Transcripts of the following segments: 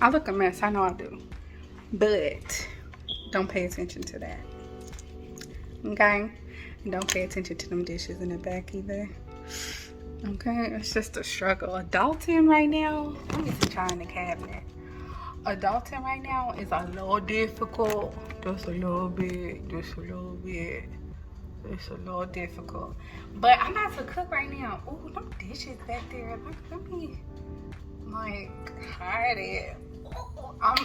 I look a mess, I know I do. But don't pay attention to that. Okay? And don't pay attention to them dishes in the back either. Okay? It's just a struggle. Adulting right now, let me see try in the cabinet. Adulting right now is a little difficult. Just a little bit. Just a little bit. It's a little difficult. But I'm about to cook right now. Ooh, them dishes back there. Let me hide it. I'm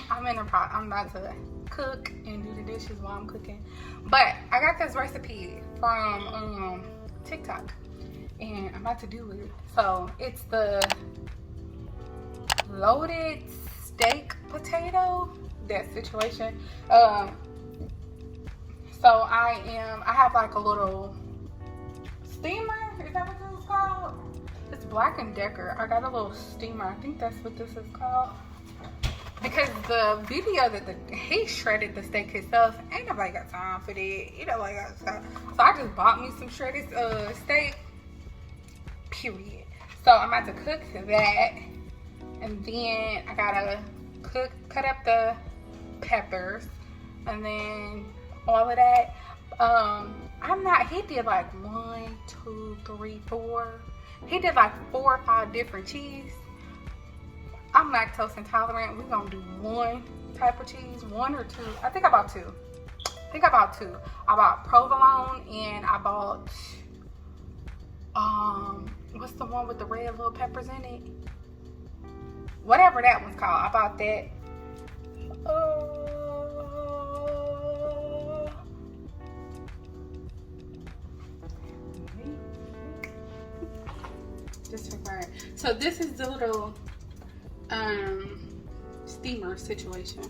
about to cook and do the dishes while I'm cooking. But I got this recipe from TikTok, and I'm about to do it. So it's the loaded steak potato, that situation. So I have like a little steamer. Is that what this is called? It's Black & Decker. I got a little steamer. I think that's what this is called. Because the video that he shredded the steak himself, ain't nobody got time for that. You know, like, so I just bought me some shredded steak. Period. So I'm about to cook that, and then I gotta cut up the peppers, and then all of that. He did like 1, 2, 3, 4. He did like 4 or 5 different cheese. I'm lactose intolerant. We're gonna do one type of cheese, 1 or 2. I think I bought 2. I bought provolone, and I bought what's the one with the red little peppers in it? Whatever that one's called. I bought that. So this is the little steamer situation.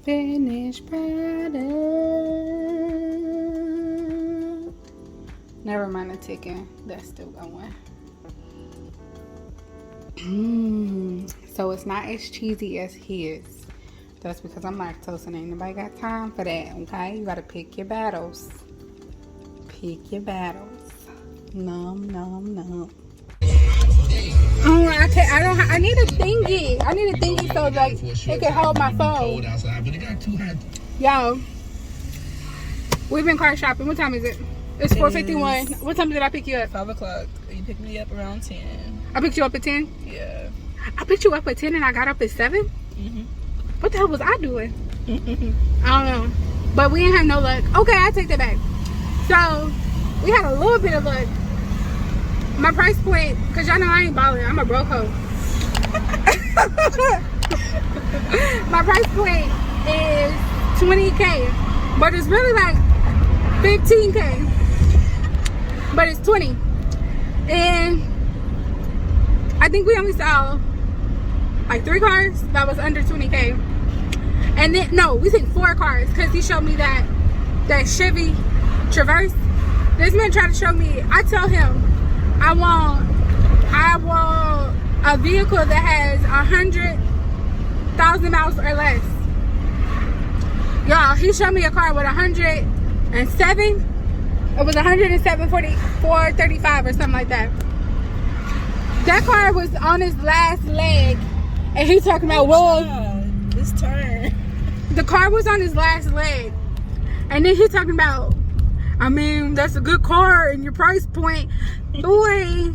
Finished product. Never mind the ticking. That's still going. So it's not as cheesy as his. That's because I'm lactose and ain't nobody got time for that. Okay, you gotta pick your battles. Pick your battles. Nom nom nom. Oh, I need a thingy. I need a thingy so like it can hold my phone. Yo, we've been car shopping. What time is it? It's 4:51. What time did I pick you up? 5 o'clock. You picked me up around 10. I picked you up at 10? Yeah. I picked you up at 10 and I got up at 7? Mm-hmm. What the hell was I doing? I don't know. But we didn't have no luck. Okay, I take that back. So, we had a little bit of luck. My price point, because y'all know I ain't ballin'. I'm a broke hoe. My price point is $20K. But it's really like $15K. But it's 20. And I think we only saw like 3 cars that was under 20K. And then, no, we seen 4 cars because he showed me that Chevy Traverse. This man tried to show me, I tell him, I want a vehicle that has 100,000 miles or less. Y'all, he showed me a car with 107. It was 107, 435 or something like that. That car was on his last leg, and he talking about, well, this turn. The car was on his last leg, and then he talking about, I mean, that's a good car and your price point. Boy.